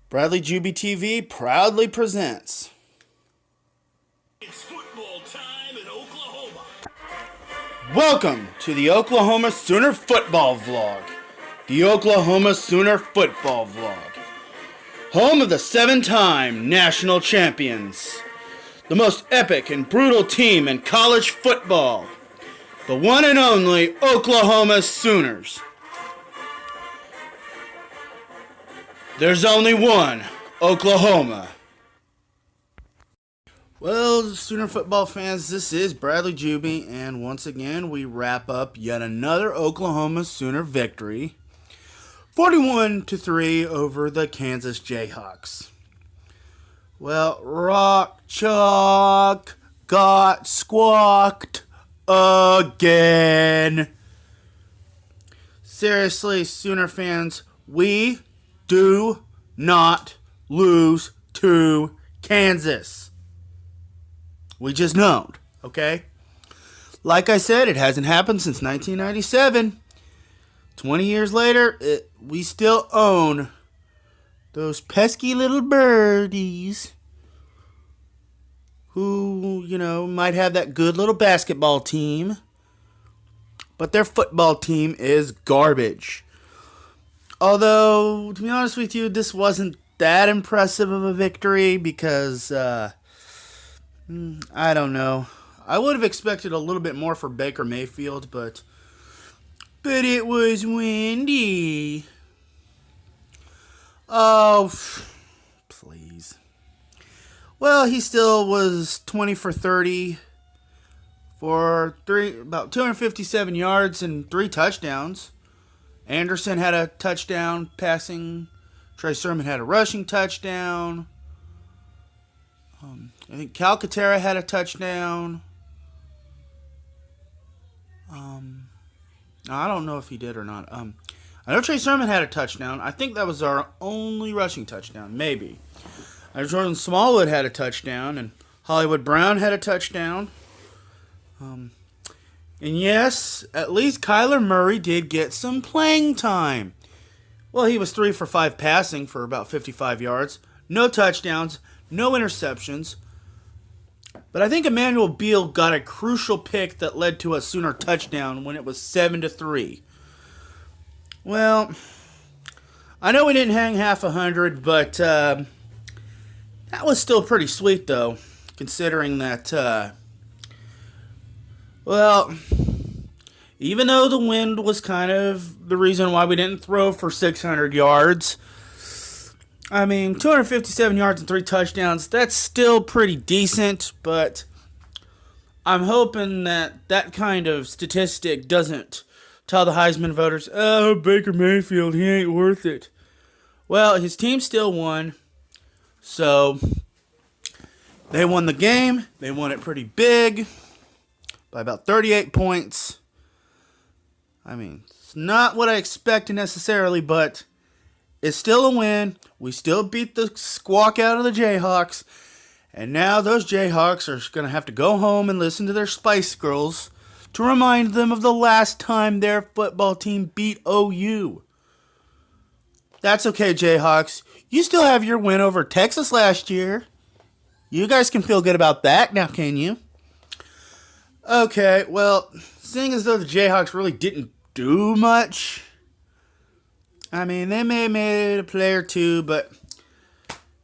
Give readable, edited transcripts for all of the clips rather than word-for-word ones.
Bradley Juby TV proudly presents. It's football time in Oklahoma. Welcome to the Oklahoma Sooner Football Vlog. The Oklahoma Sooner Football Vlog. Home of the 7-time national champions. The most epic and brutal team in college football. The one and only Oklahoma Sooners. There's only one Oklahoma. Well, Sooner football fans, this is Bradley Juby, and once again we wrap up yet another Oklahoma Sooner victory. 41-3 over the Kansas Jayhawks. Well, Rock Chalk got squawked again. Seriously, Sooner fans, we do not lose to Kansas. We just don't, okay? Like I said, it hasn't happened since 1997. 20 years later, we still own those pesky little birdies who, might have that good little basketball team, but their football team is garbage. Although, to be honest with you, this wasn't that impressive of a victory because, I don't know. I would have expected a little bit more for Baker Mayfield, but it was windy. Oh, please. Well, he still was 20 for 30 for about 257 yards and 3 touchdowns. Anderson had a touchdown passing. Trey Sermon had a rushing touchdown. I think Calcaterra had a touchdown. I don't know if he did or not. I know Trey Sermon had a touchdown. I think that was our only rushing touchdown, maybe. Jordan Smallwood had a touchdown, and Hollywood Brown had a touchdown. And yes, at least Kyler Murray did get some playing time. Well, he was 3 for 5 passing for about 55 yards. No touchdowns, no interceptions. But I think Emmanuel Beal got a crucial pick that led to a Sooner touchdown when it was 7-3. Well, I know we didn't hang half 100, but that was still pretty sweet, though, considering that, even though the wind was kind of the reason why we didn't throw for 600 yards, 257 yards and 3 touchdowns, that's still pretty decent, but I'm hoping that kind of statistic doesn't tell the Heisman voters, oh, Baker Mayfield, he ain't worth it. Well, his team still won, so they won the game. They won it pretty big, by about 38 points. It's not what I expected necessarily, but it's still a win. We still beat the squawk out of the Jayhawks. And now those Jayhawks are going to have to go home and listen to their Spice Girls to remind them of the last time their football team beat OU. That's okay, Jayhawks. You still have your win over Texas last year. You guys can feel good about that now, can you? Okay, well, seeing as though the Jayhawks really didn't do much, they may have made a play or two, but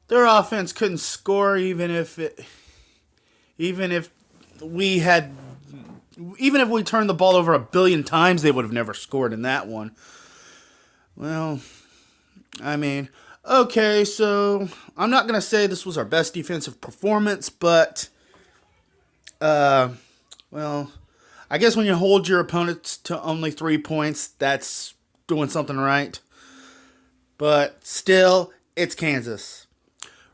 their offense couldn't score even if we turned the ball over 1 billion times, they would have never scored in that one. Well, okay, so I'm not going to say this was our best defensive performance, but, I guess when you hold your opponents to only 3 points, that's doing something right. But still, it's Kansas.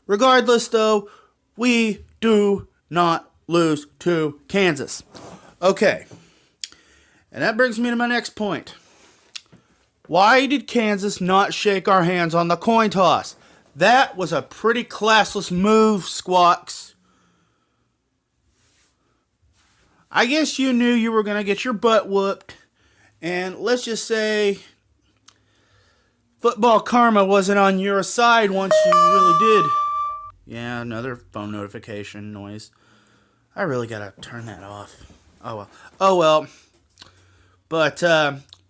Regardless, though, we do not lose to Kansas. Okay. And that brings me to my next point. Why did Kansas not shake our hands on the coin toss? That was a pretty classless move, Squawks. I guess you knew you were going to get your butt whooped. And let's just say football karma wasn't on your side once you really did. Yeah, another phone notification noise. I really gotta turn that off. Oh well. Oh well. But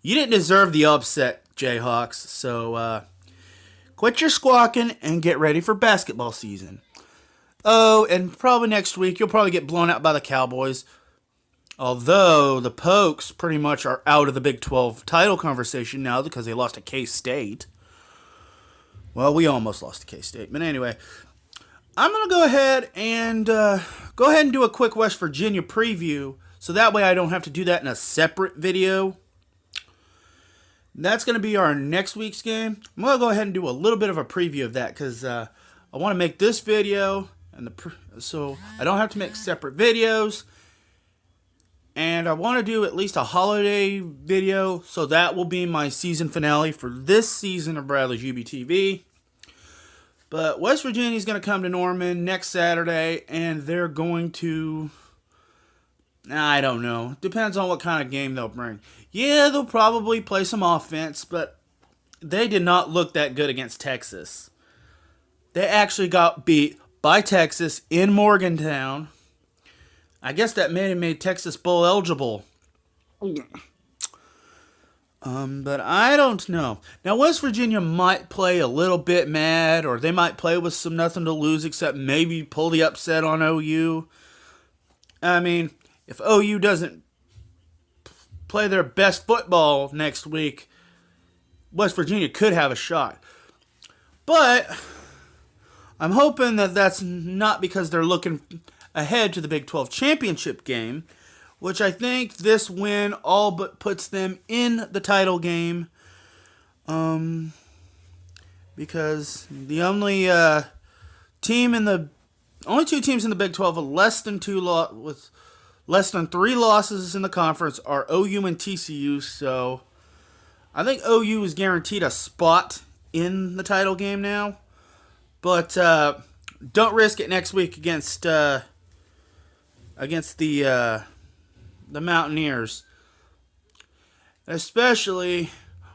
you didn't deserve the upset, Jayhawks. So quit your squawking and get ready for basketball season. Oh, and probably next week you'll probably get blown out by the Cowboys. Although the Pokes pretty much are out of the Big 12 title conversation now because they lost to K-State. Well, we almost lost to K-State. But anyway, I'm going to go ahead and do a quick West Virginia preview. So that way I don't have to do that in a separate video. That's going to be our next week's game. I'm going to go ahead and do a little bit of a preview of that because I want to make this video so I don't have to make separate videos. And I want to do at least a holiday video, so that will be my season finale for this season of Bradley's UBTV. But West Virginia is going to come to Norman next Saturday, and they're going to... I don't know. Depends on what kind of game they'll bring. Yeah, they'll probably play some offense, but they did not look that good against Texas. They actually got beat by Texas in Morgantown. I guess that may have made Texas Bowl eligible. But I don't know. Now, West Virginia might play a little bit mad, or they might play with some nothing to lose except maybe pull the upset on OU. I mean, if OU doesn't play their best football next week, West Virginia could have a shot. But I'm hoping that that's not because they're looking ahead to the Big 12 championship game, which I think this win all but puts them in the title game. Because the only two teams in the Big 12 with less than 3 losses in the conference are OU and TCU. So I think OU is guaranteed a spot in the title game now. But don't risk it next week against the Mountaineers. Especially,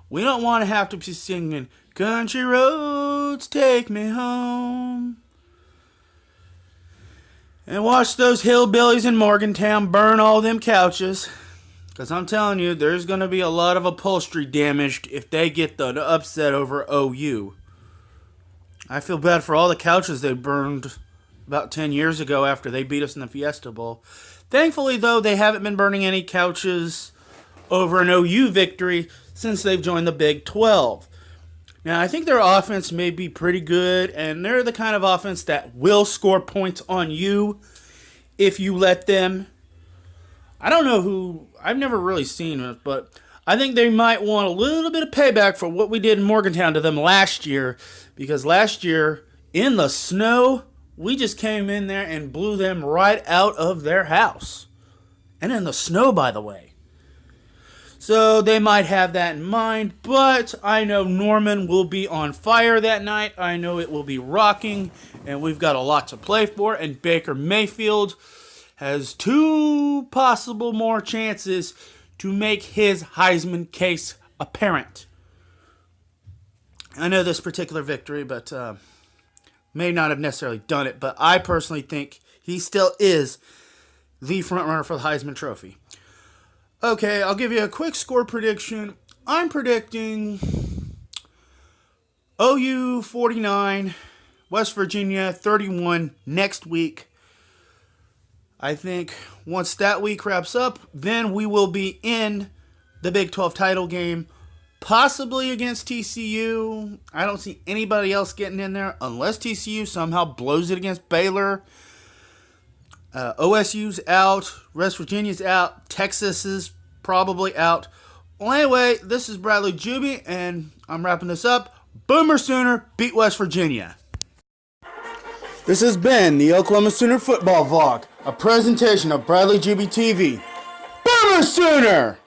we don't want to have to be singing "Country Roads Take Me Home" and watch those hillbillies in Morgantown burn all them couches. Because I'm telling you, there's going to be a lot of upholstery damaged if they get the upset over OU. I feel bad for all the couches they burned about 10 years ago after they beat us in the Fiesta Bowl. Thankfully, though, they haven't been burning any couches over an OU victory since they've joined the Big 12. Now, I think their offense may be pretty good, and they're the kind of offense that will score points on you if you let them. I don't know who, I've never really seen it, but I think they might want a little bit of payback for what we did in Morgantown to them last year, because last year, in the snow, we just came in there and blew them right out of their house. And in the snow, by the way. So they might have that in mind, but I know Norman will be on fire that night. I know it will be rocking, and we've got a lot to play for, and Baker Mayfield has 2 possible more chances to make his Heisman case apparent. I know this particular victory, but may not have necessarily done it, but I personally think he still is the front runner for the Heisman Trophy. Okay, I'll give you a quick score prediction. I'm predicting OU 49, West Virginia 31 next week. I think once that week wraps up, then we will be in the Big 12 title game, possibly against TCU. I don't see anybody else getting in there unless TCU somehow blows it against Baylor. OSU's out. West Virginia's out. Texas is probably out. Well, anyway, this is Bradley Juby, and I'm wrapping this up. Boomer Sooner beat West Virginia. This has been the Oklahoma Sooner Football Vlog, a presentation of Bradley Juby TV. Boomer Sooner!